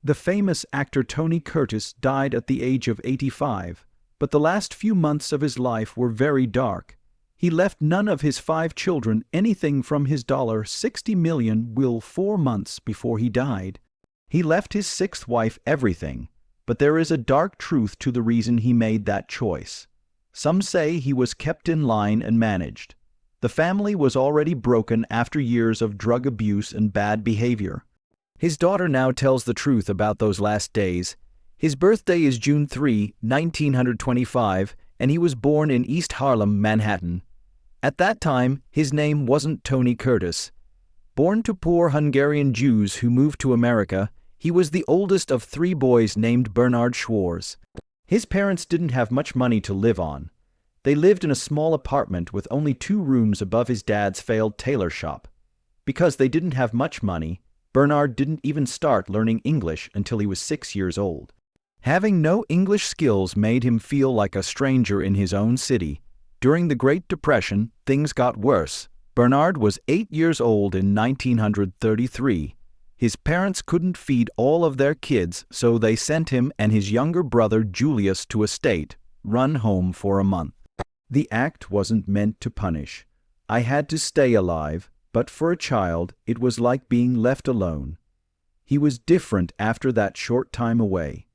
The famous actor Tony Curtis died at the age of 85, but the last few months of his life were very dark. He left none of his 5 children anything from his $60 million will 4 months before he died. He left his 6th wife everything, but there is a dark truth to the reason he made that choice. Some say he was kept in line and managed. The family was already broken after years of drug abuse and bad behavior. His daughter now tells the truth about those last days. His birthday is June 3, 1925, and he was born in East Harlem, Manhattan. At that time, his name wasn't Tony Curtis. Born to poor Hungarian Jews who moved to America, he was the oldest of 3 boys named Bernard Schwarz. His parents didn't have much money to live on. They lived in a small apartment with only 2 rooms above his dad's failed tailor shop. Because they didn't have much money, Bernard didn't even start learning English until he was 6 years old. Having no English skills made him feel like a stranger in his own city. During the Great Depression, things got worse. Bernard was 8 years old in 1933. His parents couldn't feed all of their kids, so they sent him and his younger brother Julius to a state, run home for a month. The act wasn't meant to punish. I had to stay alive, but for a child, it was like being left alone. He was different after that short time away.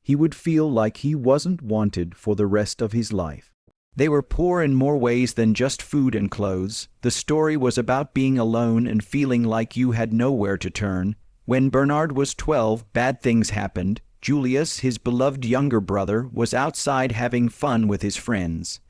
He would feel like he wasn't wanted for the rest of his life. They were poor in more ways than just food and clothes. The story was about being alone and feeling like you had nowhere to turn. When Bernard was 12, bad things happened. Julius, his beloved younger brother, was outside having fun with his friends.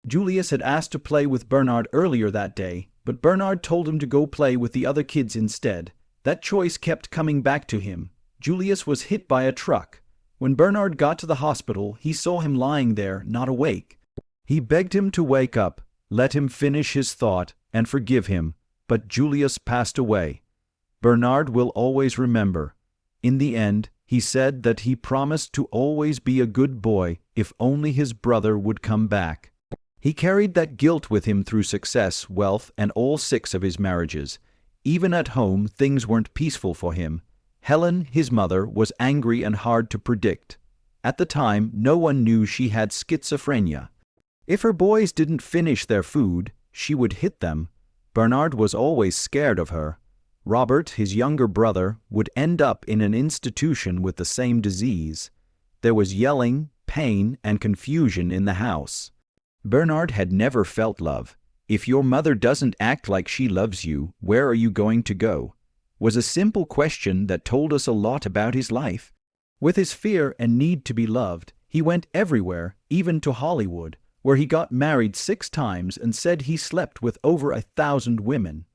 Julius had asked to play with Bernard earlier that day, but Bernard told him to go play with the other kids instead. That choice kept coming back to him. Julius was hit by a truck. When Bernard got to the hospital, he saw him lying there, not awake. He begged him to wake up, let him finish his thought, and forgive him, but Julius passed away. Bernard will always remember. In the end, he said that he promised to always be a good boy if only his brother would come back. He carried that guilt with him through success, wealth, and all 6 of his marriages. Even at home, things weren't peaceful for him. Helen, his mother, was angry and hard to predict. At the time, no one knew she had schizophrenia. If her boys didn't finish their food, she would hit them. Bernard was always scared of her. Robert, his younger brother, would end up in an institution with the same disease. There was yelling, pain, and confusion in the house. Bernard had never felt love. If your mother doesn't act like she loves you, where are you going to go? Was a simple question that told us a lot about his life. With his fear and need to be loved, he went everywhere, even to Hollywood, where he got married 6 times and said he slept with over 1,000 women.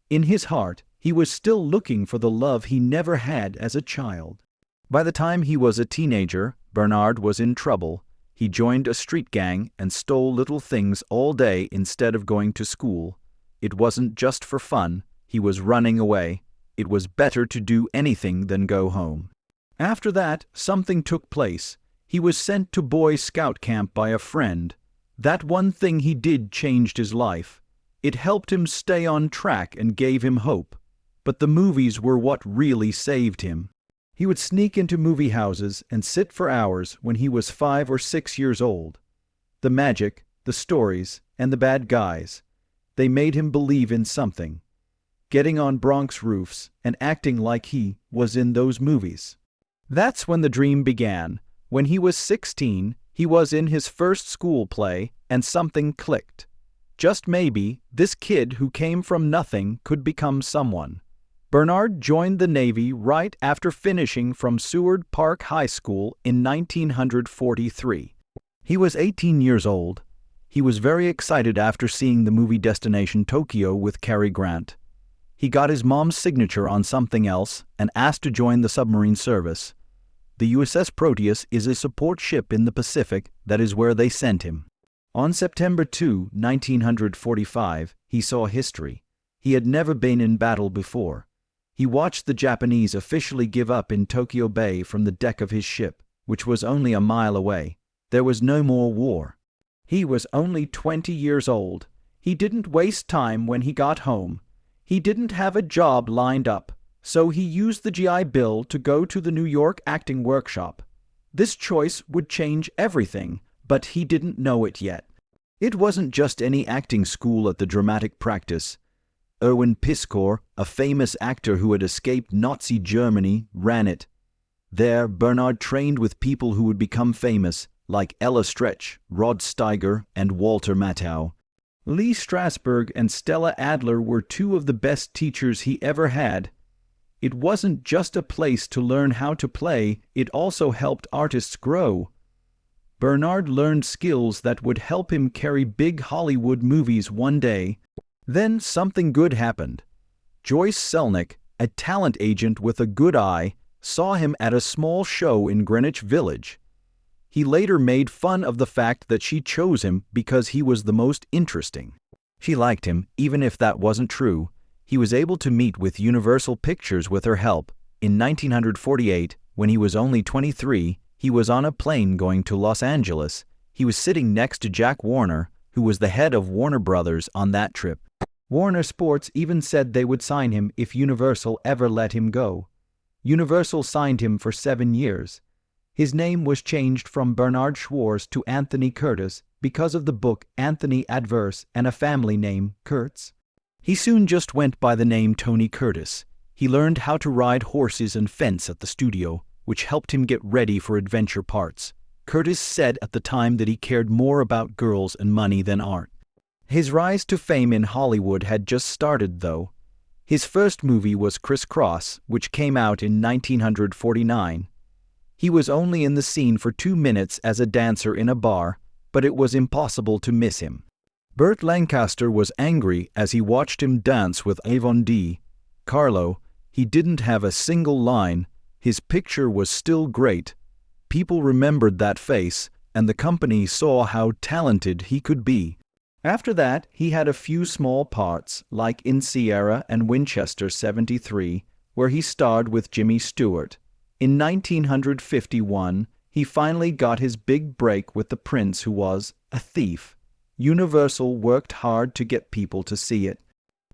In his heart, he was still looking for the love he never had as a child. By the time he was a teenager, Bernard was in trouble. He joined a street gang and stole little things all day instead of going to school. It wasn't just for fun. He was running away. It was better to do anything than go home. After that, something took place. He was sent to Boy Scout camp by a friend. That one thing he did changed his life. It helped him stay on track and gave him hope. But the movies were what really saved him. He would sneak into movie houses and sit for hours when he was 5 or 6 years old. The magic, the stories, and the bad guys, they made him believe in something. Getting on Bronx roofs and acting like he was in those movies. That's when the dream began. When he was 16, he was in his first school play, and something clicked. Just maybe, this kid who came from nothing could become someone. Bernard joined the Navy right after finishing from Seward Park High School in 1943. He was 18 years old. He was very excited after seeing the movie Destination Tokyo with Cary Grant. He got his mom's signature on something else and asked to join the submarine service. The USS Proteus is a support ship in the Pacific. That is where they sent him. On September 2, 1945, he saw history. He had never been in battle before. He watched the Japanese officially give up in Tokyo Bay from the deck of his ship, which was only a mile away. There was no more war. He was only 20 years old. He didn't waste time when he got home. He didn't have a job lined up, So he used the GI Bill to go to the New York acting workshop. This choice would change everything, but he didn't know it yet. It wasn't just any acting school at the dramatic practice. Erwin Piskor, a famous actor who had escaped Nazi Germany, ran it. There, Bernard trained with people who would become famous, like Ella Stretch, Rod Steiger, and Walter Matthau. Lee Strasberg and Stella Adler were two of the best teachers he ever had. It wasn't just a place to learn how to play, it also helped artists grow. Bernard learned skills that would help him carry big Hollywood movies one day. Then something good happened. Joyce Selnick, a talent agent with a good eye, saw him at a small show in Greenwich Village. He later made fun of the fact that she chose him because he was the most interesting. She liked him, even if that wasn't true. He was able to meet with Universal Pictures with her help. In 1948, when he was only 23, he was on a plane going to Los Angeles. He was sitting next to Jack Warner, who was the head of Warner Brothers on that trip. Warner Sports even said they would sign him if Universal ever let him go. Universal signed him for 7 years. His name was changed from Bernard Schwarz to Anthony Curtis because of the book Anthony Adverse and a family name, Kurtz. He soon just went by the name Tony Curtis. He learned how to ride horses and fence at the studio, which helped him get ready for adventure parts. Curtis said at the time that he cared more about girls and money than art. His rise to fame in Hollywood had just started, though. His first movie was Criss Cross, which came out in 1949. He was only in the scene for 2 minutes as a dancer in a bar, but it was impossible to miss him. Burt Lancaster was angry as he watched him dance with Yvonne D. Carlo. He didn't have a single line. His picture was still great. People remembered that face, and the company saw how talented he could be. After that, he had a few small parts, like in Sierra and Winchester 73, where he starred with Jimmy Stewart. In 1951, he finally got his big break with The Prince Who Was a Thief. Universal worked hard to get people to see it.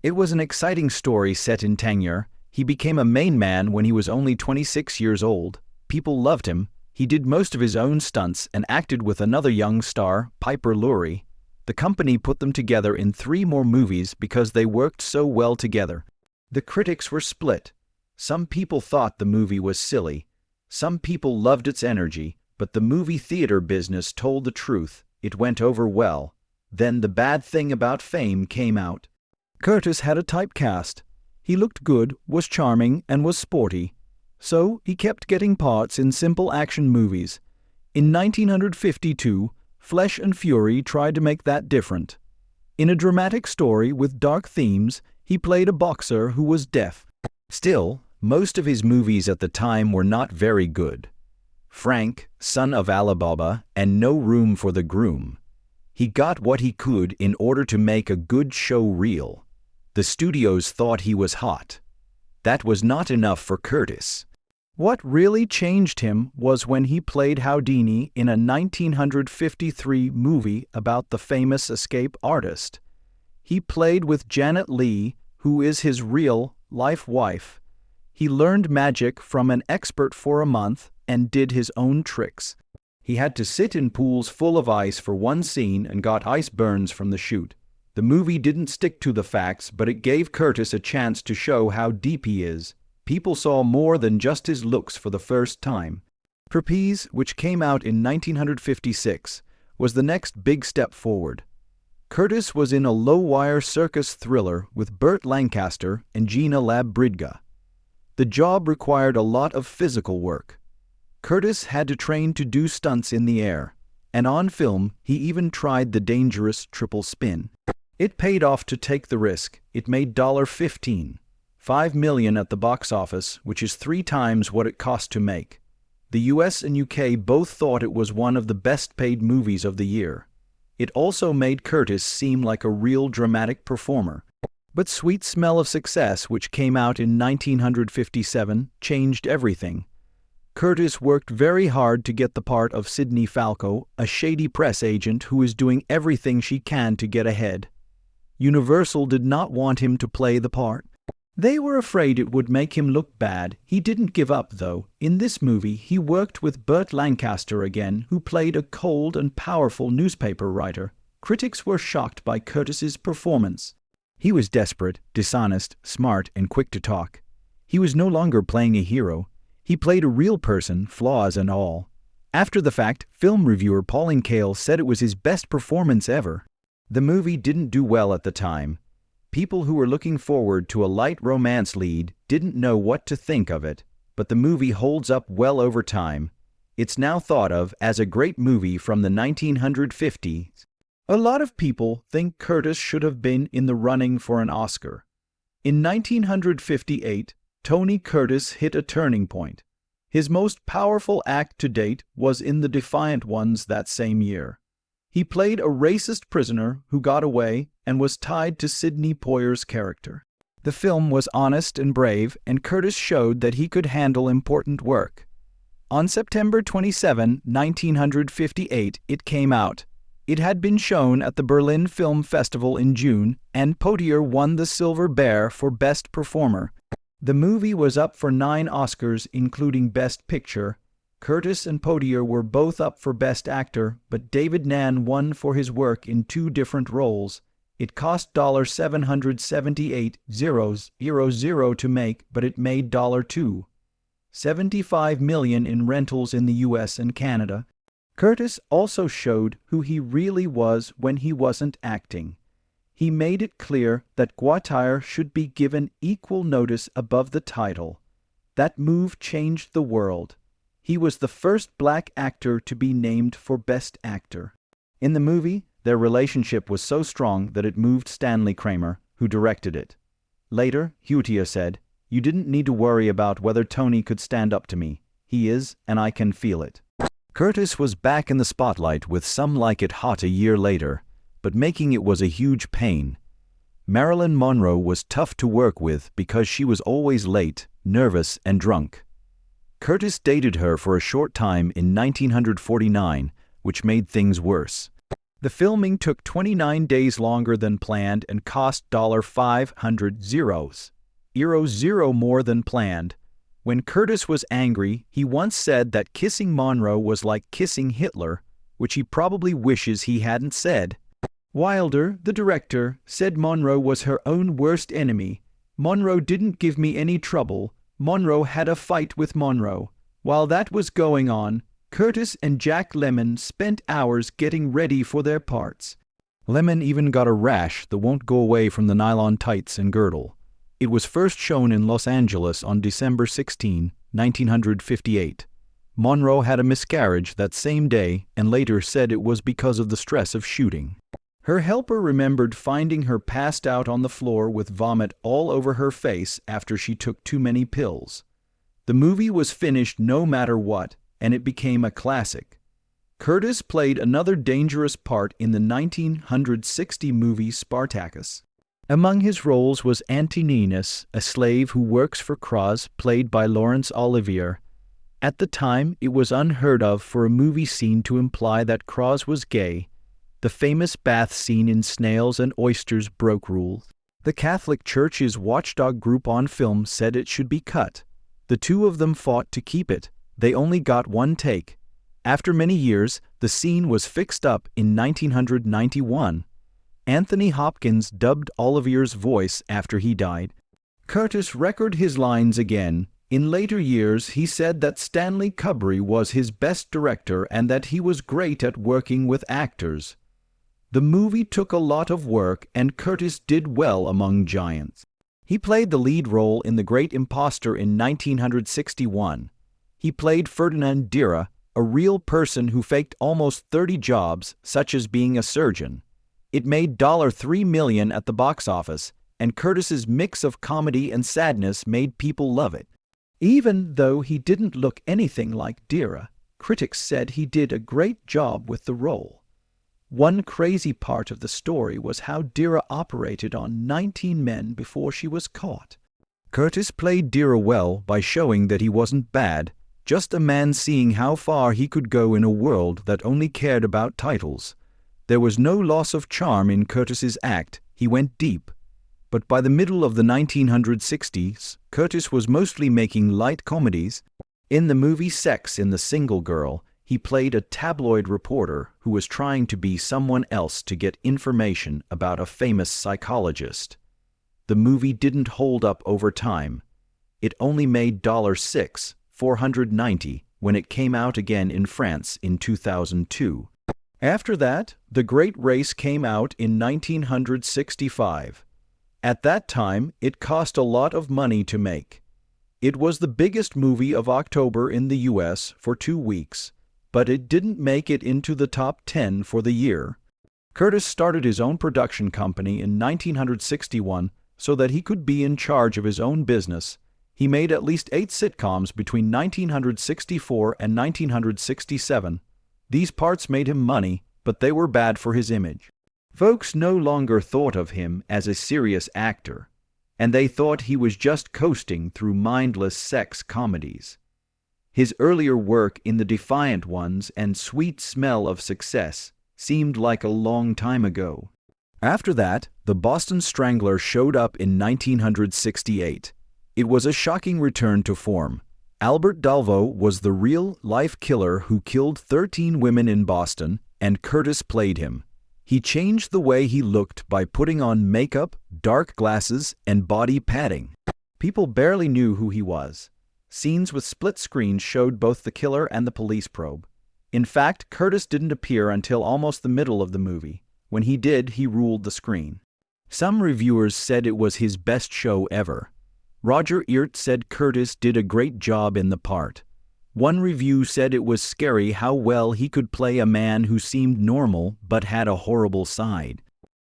It was an exciting story set in Tangier. He became a main man when he was only 26 years old. People loved him. He did most of his own stunts and acted with another young star, Piper Laurie. The company put them together in 3 more movies because they worked so well together. The critics were split. Some people thought the movie was silly. Some people loved its energy, but the movie theater business told the truth. It went over well. Then the bad thing about fame came out. Curtis had a typecast. He looked good, was charming, and was sporty. So he kept getting parts in simple action movies. In 1952, Flesh and Fury tried to make that different. In a dramatic story with dark themes, he played a boxer who was deaf. Still, most of his movies at the time were not very good. Frank, Son of Alibaba, and No Room for the Groom. He got what he could in order to make a good show reel. The studios thought he was hot. That was not enough for Curtis. What really changed him was when he played Houdini in a 1953 movie about the famous escape artist. He played with Janet Leigh, who is his real-life wife. He learned magic from an expert for a month and did his own tricks. He had to sit in pools full of ice for one scene and got ice burns from the shoot. The movie didn't stick to the facts, but it gave Curtis a chance to show how deep he is. People saw more than just his looks for the first time. Trapeze, which came out in 1956, was the next big step forward. Curtis was in a low-wire circus thriller with Burt Lancaster and Gina Lab-Bridga. The job required a lot of physical work. Curtis had to train to do stunts in the air, and on film he even tried the dangerous triple spin. It paid off to take the risk. It made $5 million at the box office, which is 3 times what it cost to make. The US and UK both thought it was one of the best-paid movies of the year. It also made Curtis seem like a real dramatic performer. But Sweet Smell of Success, which came out in 1957, changed everything. Curtis worked very hard to get the part of Sidney Falco, a shady press agent who is doing everything she can to get ahead. Universal did not want him to play the part. They were afraid it would make him look bad. He didn't give up, though. In this movie, he worked with Burt Lancaster again, who played a cold and powerful newspaper writer. Critics were shocked by Curtis's performance. He was desperate, dishonest, smart, and quick to talk. He was no longer playing a hero. He played a real person, flaws and all. After the fact, film reviewer Pauline Kael said it was his best performance ever. The movie didn't do well at the time. People who were looking forward to a light romance lead didn't know what to think of it, but the movie holds up well over time. It's now thought of as a great movie from the 1950s. A lot of people think Curtis should have been in the running for an Oscar. In 1958, Tony Curtis hit a turning point. His most powerful act to date was in The Defiant Ones that same year. He played a racist prisoner who got away and was tied to Sidney Poitier's character. The film was honest and brave, and Curtis showed that he could handle important work. On September 27, 1958, it came out. It had been shown at the Berlin Film Festival in June, and Poitier won the Silver Bear for Best Performer. The movie was up for 9 Oscars, including Best Picture. Curtis and Poitier were both up for Best Actor, but David Nann won for his work in 2 different roles. It cost $778,000 to make, but it made $275 million in rentals in the US and Canada. Curtis also showed who he really was when he wasn't acting. He made it clear that Guattari should be given equal notice above the title. That move changed the world. He was the first black actor to be named for Best Actor. In the movie, their relationship was so strong that it moved Stanley Kramer, who directed it. Later, Poitier said, "You didn't need to worry about whether Tony could stand up to me. He is, and I can feel it." Curtis was back in the spotlight with Some Like It Hot a year later, but making it was a huge pain. Marilyn Monroe was tough to work with because she was always late, nervous, and drunk. Curtis dated her for a short time in 1949, which made things worse. The filming took 29 days longer than planned and cost $500,000 more than planned. When Curtis was angry, he once said that kissing Monroe was like kissing Hitler, which he probably wishes he hadn't said. Wilder, the director, said Monroe was her own worst enemy. "Monroe didn't give me any trouble. Monroe had a fight with Monroe." While that was going on, Curtis and Jack Lemmon spent hours getting ready for their parts. Lemmon even got a rash that won't go away from the nylon tights and girdle. It was first shown in Los Angeles on December 16, 1958. Monroe had a miscarriage that same day and later said it was because of the stress of shooting. Her helper remembered finding her passed out on the floor with vomit all over her face after she took too many pills. The movie was finished no matter what, and it became a classic. Curtis played another dangerous part in the 1960 movie Spartacus. Among his roles was Antoninus, a slave who works for Croz, played by Laurence Olivier. At the time, it was unheard of for a movie scene to imply that Croz was gay. The famous bath scene in Snails and Oysters broke rules. The Catholic Church's watchdog group on film said it should be cut. The two of them fought to keep it. They only got one take. After many years, the scene was fixed up in 1991. Anthony Hopkins dubbed Olivier's voice after he died. Curtis recorded his lines again. In later years, he said that Stanley Kubrick was his best director and that he was great at working with actors. The movie took a lot of work, and Curtis did well among giants. He played the lead role in The Great Imposter in 1961. He played Ferdinand Dira, a real person who faked almost 30 jobs, such as being a surgeon. It made $3 million at the box office, and Curtis's mix of comedy and sadness made people love it. Even though he didn't look anything like Dira, critics said he did a great job with the role. One crazy part of the story was how Dira operated on 19 men before she was caught. Curtis played Dira well by showing that he wasn't bad, just a man seeing how far he could go in a world that only cared about titles. There was no loss of charm in Curtis's act. He went deep. But by the middle of the 1960s, Curtis was mostly making light comedies. In the movie Sex in the Single Girl, he played a tabloid reporter who was trying to be someone else to get information about a famous psychologist. The movie didn't hold up over time. It only made $490 when it came out again in France in 2002. After that, The Great Race came out in 1965. At that time, it cost a lot of money to make. It was the biggest movie of October in the US for 2 weeks, but it didn't make it into the top 10 for the year. Curtis started his own production company in 1961 so that he could be in charge of his own business. He made at least 8 sitcoms between 1964 and 1967. These parts made him money, but they were bad for his image. Folks no longer thought of him as a serious actor, and they thought he was just coasting through mindless sex comedies. His earlier work in The Defiant Ones and Sweet Smell of Success seemed like a long time ago. After that, The Boston Strangler showed up in 1968. It was a shocking return to form. Albert Dalvo was the real-life killer who killed 13 women in Boston, and Curtis played him. He changed the way he looked by putting on makeup, dark glasses, and body padding. People barely knew who he was. Scenes with split screens showed both the killer and the police probe. In fact, Curtis didn't appear until almost the middle of the movie. When he did, he ruled the screen. Some reviewers said it was his best show ever. Roger Ebert said Curtis did a great job in the part. One review said it was scary how well he could play a man who seemed normal but had a horrible side.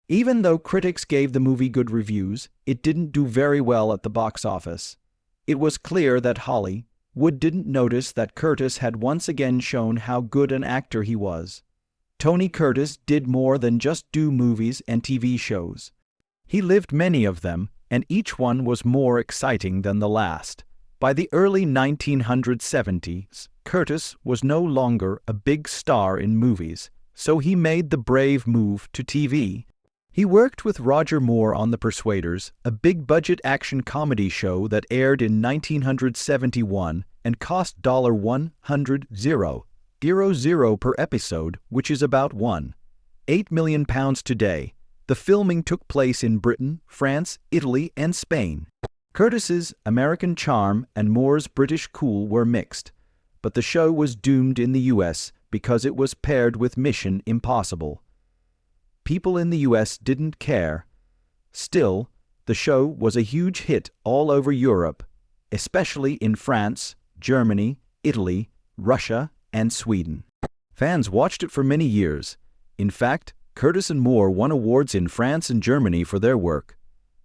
Even though critics gave the movie good reviews, it didn't do very well at the box office. It was clear that Hollywood didn't notice that Curtis had once again shown how good an actor he was. Tony Curtis did more than just do movies and TV shows. He lived many of them, and each one was more exciting than the last. By the early 1970s, Curtis was no longer a big star in movies, so he made the brave move to TV. He worked with Roger Moore on The Persuaders, a big-budget action comedy show that aired in 1971 and cost $100,000 per episode, which is about £1.8 million today. The filming took place in Britain, France, Italy, and Spain. Curtis's American charm and Moore's British cool were mixed, but the show was doomed in the US because it was paired with Mission Impossible. People in the US didn't care. Still, the show was a huge hit all over Europe, especially in France, Germany, Italy, Russia, and Sweden. Fans watched it for many years. In fact, Curtis and Moore won awards in France and Germany for their work.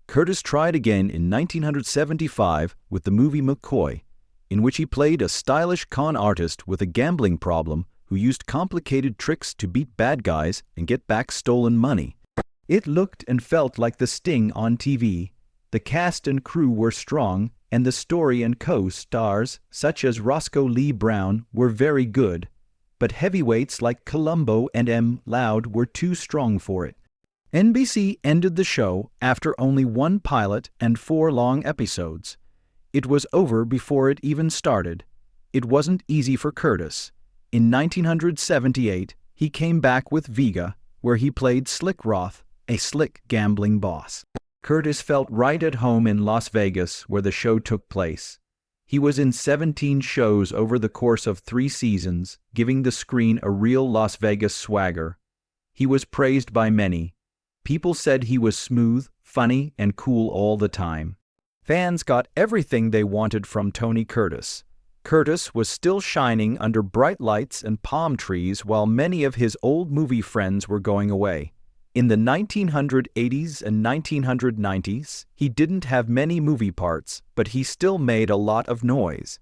Curtis tried again in 1975 with the movie McCoy, in which he played a stylish con artist with a gambling problem who used complicated tricks to beat bad guys and get back stolen money. It looked and felt like The Sting on TV. The cast and crew were strong, and the story and co-stars, such as Roscoe Lee Brown, were very good. But heavyweights like Columbo and M. Loud were too strong for it. NBC ended the show after only 1 pilot and 4 long episodes. It was over before it even started. It wasn't easy for Curtis. In 1978, he came back with Vega, where he played Slick Roth, a slick gambling boss. Curtis felt right at home in Las Vegas, where the show took place. He was in 17 shows over the course of 3 seasons, giving the screen a real Las Vegas swagger. He was praised by many. People said he was smooth, funny, and cool all the time. Fans got everything they wanted from Tony Curtis. Curtis was still shining under bright lights and palm trees while many of his old movie friends were going away. In the 1980s and 1990s, he didn't have many movie parts, but he still made a lot of noise.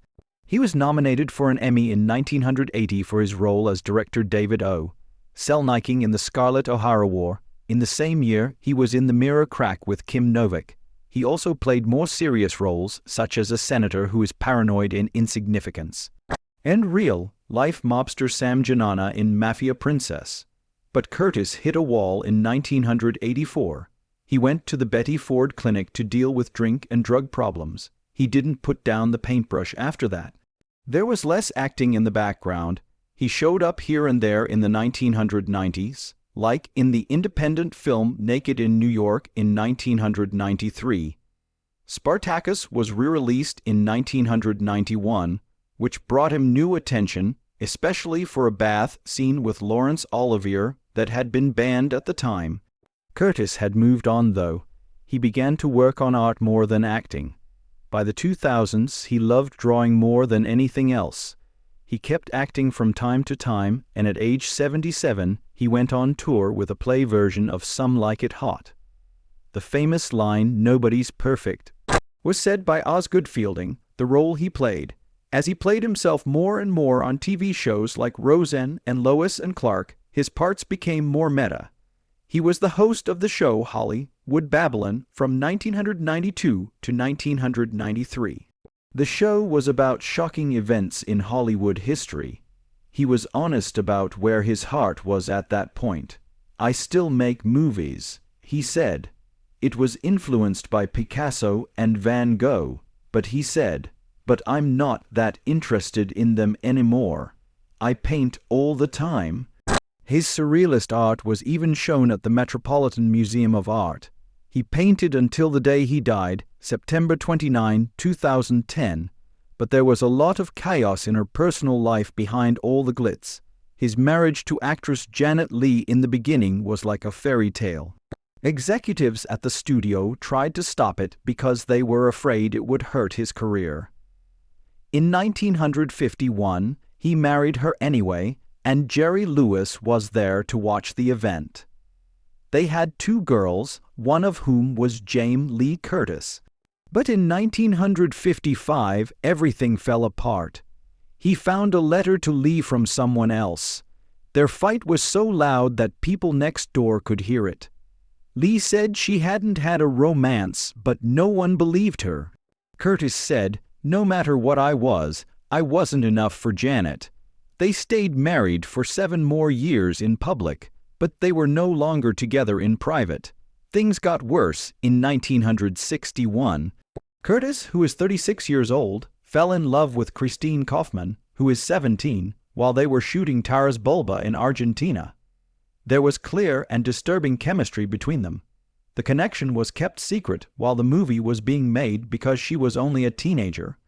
He was nominated for an Emmy in 1980 for his role as director David O. Selniking in the Scarlett O'Hara War. In the same year, he was in The Mirror Crack with Kim Novak. He also played more serious roles, such as a senator who is paranoid in Insignificance, and real-life mobster Sam Giannana in Mafia Princess. But Curtis hit a wall in 1984. He went to the Betty Ford Clinic to deal with drink and drug problems. He didn't put down the paintbrush after that. There was less acting in the background. He showed up here and there in the 1990s, like in the independent film Naked in New York in 1993. Spartacus was re-released in 1991, which brought him new attention, especially for a bath scene with Laurence Olivier that had been banned at the time. Curtis had moved on, though. He began to work on art more than acting. By the 2000s, he loved drawing more than anything else. He kept acting from time to time, and at age 77, he went on tour with a play version of Some Like It Hot. The famous line, "Nobody's perfect," was said by Osgood Fielding, the role he played. As he played himself more and more on TV shows like Roseanne and Lois and Clark, his parts became more meta. He was the host of the show Hollywood Babylon from 1992 to 1993. The show was about shocking events in Hollywood history. He was honest about where his heart was at that point. "I still make movies," he said. It was influenced by Picasso and Van Gogh, but he said, "But I'm not that interested in them anymore. I paint all the time." His surrealist art was even shown at the Metropolitan Museum of Art. He painted until the day he died, September 29, 2010, but there was a lot of chaos in her personal life behind all the glitz. His marriage to actress Janet Leigh in the beginning was like a fairy tale. Executives at the studio tried to stop it because they were afraid it would hurt his career. In 1951, he married her anyway, and Jerry Lewis was there to watch the event. They had 2 girls, one of whom was Jamie Lee Curtis. But in 1955, everything fell apart. He found a letter to Lee from someone else. Their fight was so loud that people next door could hear it. Lee said she hadn't had a romance, but no one believed her. Curtis said, "No matter what I wasn't enough for Janet." They stayed married for 7 more years in public, but they were no longer together in private. Things got worse in 1961. Curtis, who is 36 years old, fell in love with Christine Kaufman, who is 17, while they were shooting Taras Bulba in Argentina. There was clear and disturbing chemistry between them. The connection was kept secret while the movie was being made because she was only a teenager.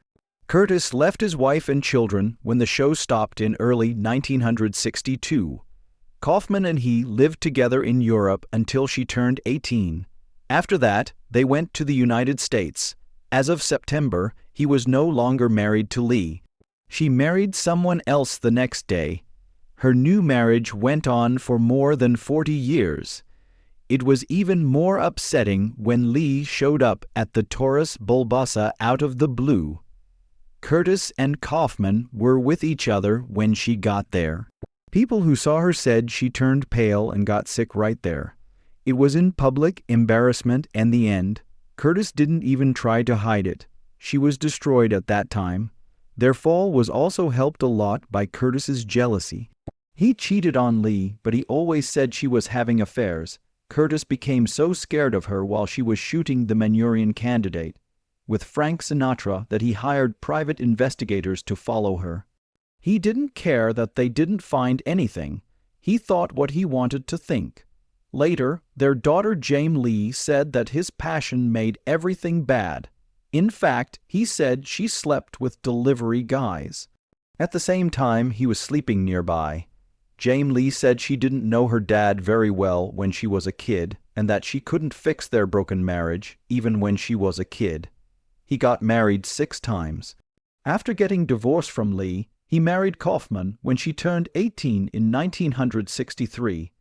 Curtis left his wife and children when the show stopped in early 1962. Kaufman and he lived together in Europe until she turned 18. After that, they went to the United States. As of September, he was no longer married to Lee. She married someone else the next day. Her new marriage went on for more than 40 years. It was even more upsetting when Lee showed up at the Taras Bulba out of the blue. Curtis and Kaufman were with each other when she got there. People who saw her said she turned pale and got sick right there. It was in public embarrassment and the end. Curtis didn't even try to hide it. She was destroyed at that time. Their fall was also helped a lot by Curtis's jealousy. He cheated on Lee, but he always said she was having affairs. Curtis became so scared of her while she was shooting The Manchurian Candidate with Frank Sinatra that he hired private investigators to follow her. He didn't care that they didn't find anything. He thought what he wanted to think. Later, their daughter Jamie Lee said that his passion made everything bad. In fact, he said she slept with delivery guys. At the same time, he was sleeping nearby. Jamie Lee said she didn't know her dad very well when she was a kid, and that she couldn't fix their broken marriage, even when she was a kid. He got married 6 times. After getting divorced from Lee, he married Kaufman when she turned 18 in 1963.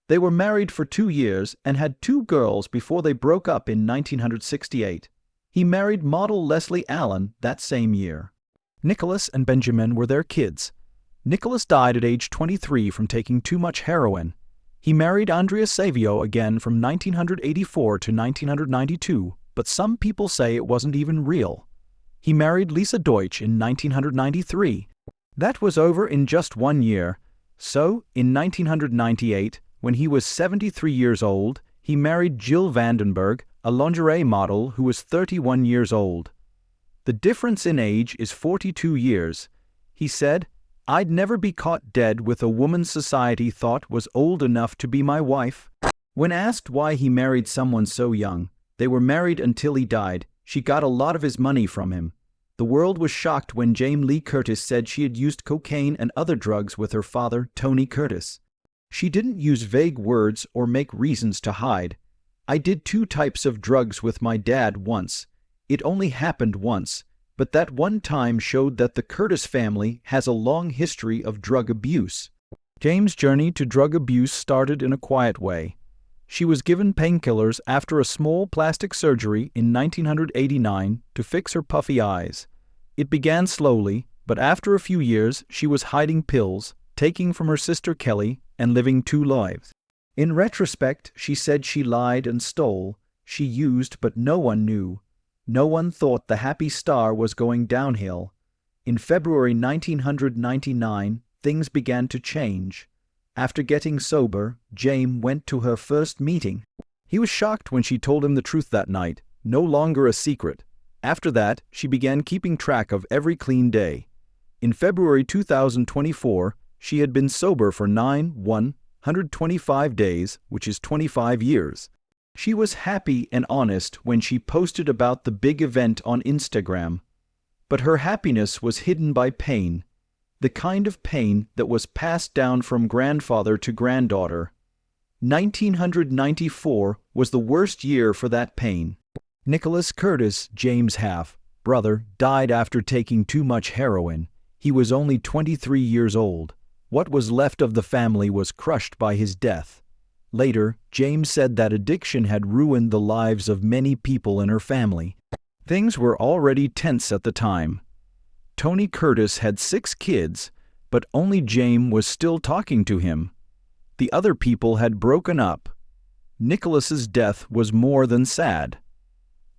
They were married for 2 years and had 2 girls before they broke up in 1968. He married model Leslie Allen that same year. Nicholas and Benjamin were their kids. Nicholas died at age 23 from taking too much heroin. He married Andrea Savio again from 1984 to 1992, but some people say it wasn't even real. He married Lisa Deutsch in 1993. That was over in just 1 year. So, in 1998, when he was 73 years old, he married Jill Vandenberg, a lingerie model who was 31 years old. The difference in age is 42 years. He said, "I'd never be caught dead with a woman society thought was old enough to be my wife." When asked why he married someone so young, they were married until he died. She got a lot of his money from him. The world was shocked when Jamie Lee Curtis said she had used cocaine and other drugs with her father, Tony Curtis. She didn't use vague words or make reasons to hide. "I did 2 types of drugs with my dad once. It only happened once, but that one time showed that the Curtis family has a long history of drug abuse." James' journey to drug abuse started in a quiet way. She was given painkillers after a small plastic surgery in 1989 to fix her puffy eyes. It began slowly, but after a few years she was hiding pills, taking from her sister Kelly, and living 2 lives. In retrospect, she said she lied and stole. She used, but no one knew. No one thought the happy star was going downhill. In February 1999, things began to change. After getting sober, James went to her first meeting. He was shocked when she told him the truth that night, no longer a secret. After that, she began keeping track of every clean day. In February 2024, she had been sober for 125 days, which is 25 years. She was happy and honest when she posted about the big event on Instagram. But her happiness was hidden by pain. The kind of pain that was passed down from grandfather to granddaughter. 1994 was the worst year for that pain. Nicholas Curtis, James' half-brother, died after taking too much heroin. He was only 23 years old. What was left of the family was crushed by his death. Later, James said that addiction had ruined the lives of many people in her family. Things were already tense at the time. Tony Curtis had 6 kids, but only James was still talking to him. The other people had broken up. Nicholas's death was more than sad.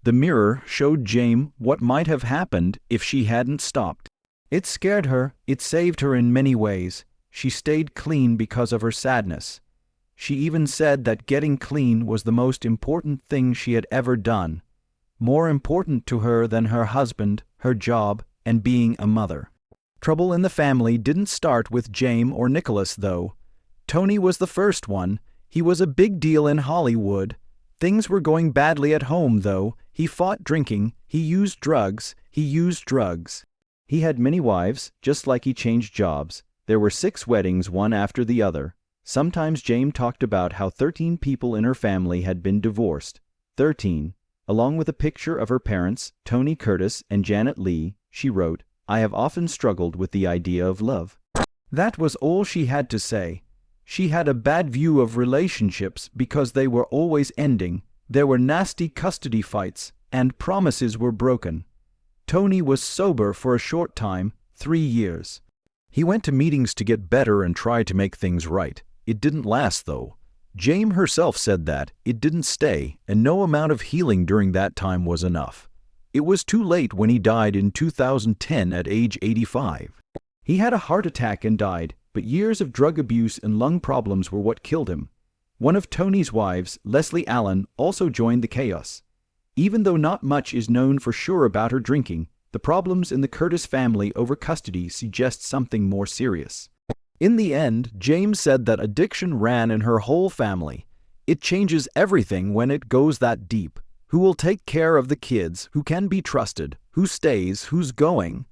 The mirror showed James what might have happened if she hadn't stopped. It scared her, it saved her in many ways. She stayed clean because of her sadness. She even said that getting clean was the most important thing she had ever done. More important to her than her husband, her job, and being a mother. Trouble in the family didn't start with James or Nicholas, though. Tony was the first one. He was a big deal in Hollywood. Things were going badly at home, though. He fought drinking. He used drugs. He had many wives, just like he changed jobs. There were 6 weddings, one after the other. Sometimes James talked about how 13 people in her family had been divorced. 13. Along with a picture of her parents, Tony Curtis and Janet Leigh, she wrote, "I have often struggled with the idea of love." That was all she had to say. She had a bad view of relationships because they were always ending. There were nasty custody fights, and promises were broken. Tony was sober for a short time, 3 years. He went to meetings to get better and try to make things right. It didn't last, though. James herself said that it didn't stay, and no amount of healing during that time was enough. It was too late when he died in 2010 at age 85. He had a heart attack and died, but years of drug abuse and lung problems were what killed him. One of Tony's wives, Leslie Allen, also joined the chaos. Even though not much is known for sure about her drinking, the problems in the Curtis family over custody suggest something more serious. In the end, James said that addiction ran in her whole family. It changes everything when it goes that deep. Who will take care of the kids? Who can be trusted? Who stays? Who's going?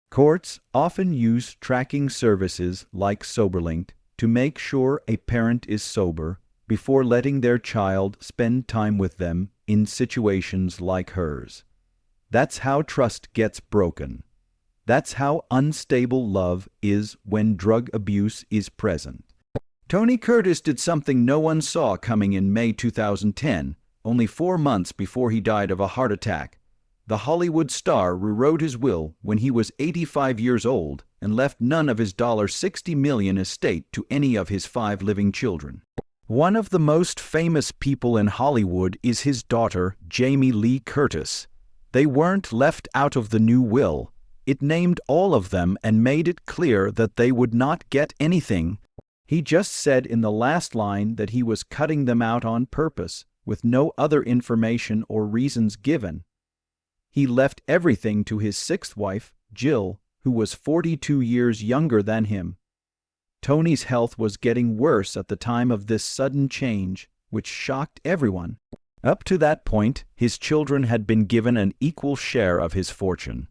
Courts often use tracking services like SoberLink to make sure a parent is sober before letting their child spend time with them in situations like hers. That's how trust gets broken. That's how unstable love is when drug abuse is present. Tony Curtis did something no one saw coming in May 2010, only 4 months before he died of a heart attack. The Hollywood star rewrote his will when he was 85 years old and left none of his $60 million estate to any of his 5 living children. One of the most famous people in Hollywood is his daughter, Jamie Lee Curtis. They weren't left out of the new will. It named all of them and made it clear that they would not get anything. He just said in the last line that he was cutting them out on purpose, with no other information or reasons given. He left everything to his sixth wife, Jill, who was 42 years younger than him. Tony's health was getting worse at the time of this sudden change, which shocked everyone. Up to that point, his children had been given an equal share of his fortune.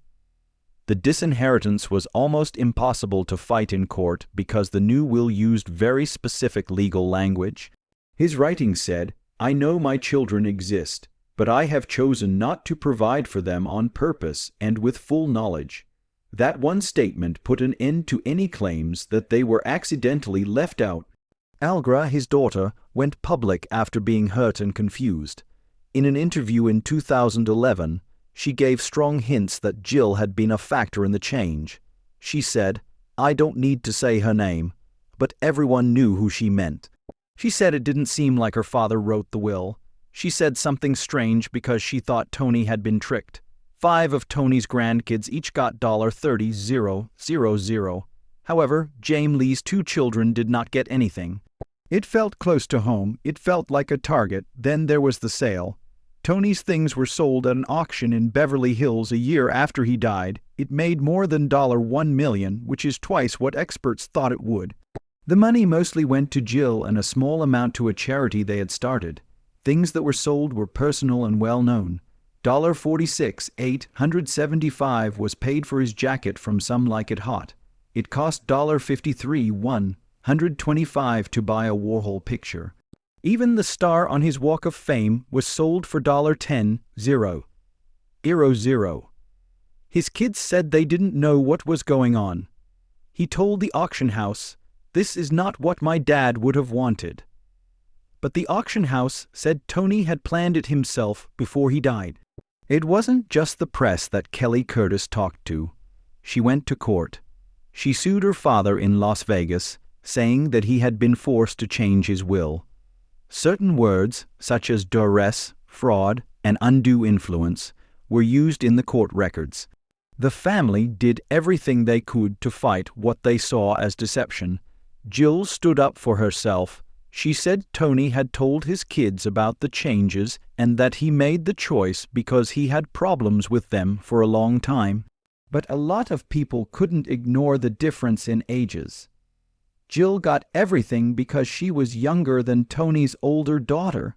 The disinheritance was almost impossible to fight in court because the new will used very specific legal language. His writing said, "I know my children exist, but I have chosen not to provide for them on purpose and with full knowledge." That one statement put an end to any claims that they were accidentally left out. Allegra, his daughter, went public after being hurt and confused. In an interview in 2011, she gave strong hints that Jill had been a factor in the change. She said, "I don't need to say her name, but everyone knew who she meant." She said it didn't seem like her father wrote the will. She said something strange because she thought Tony had been tricked. 5 of Tony's grandkids each got $30,000. However, James Lee's 2 children did not get anything. It felt close to home. It felt like a target. Then there was the sale. Tony's things were sold at an auction in Beverly Hills a year after he died. It made more than $1 million, which is twice what experts thought it would. The money mostly went to Jill and a small amount to a charity they had started. Things that were sold were personal and well-known. $46,875 was paid for his jacket from Some Like It Hot. It cost $53,125 to buy a Warhol picture. Even the star on his Walk of Fame was sold for $10,000. His kids said they didn't know what was going on. He told the auction house, "This is not what my dad would have wanted." But the auction house said Tony had planned it himself before he died. It wasn't just the press that Kelly Curtis talked to. She went to court. She sued her father in Las Vegas, saying that he had been forced to change his will. Certain words, such as duress, fraud, and undue influence, were used in the court records. The family did everything they could to fight what they saw as deception. Jill stood up for herself. She said Tony had told his kids about the changes and that he made the choice because he had problems with them for a long time. But a lot of people couldn't ignore the difference in ages. Jill got everything because she was younger than Tony's older daughter.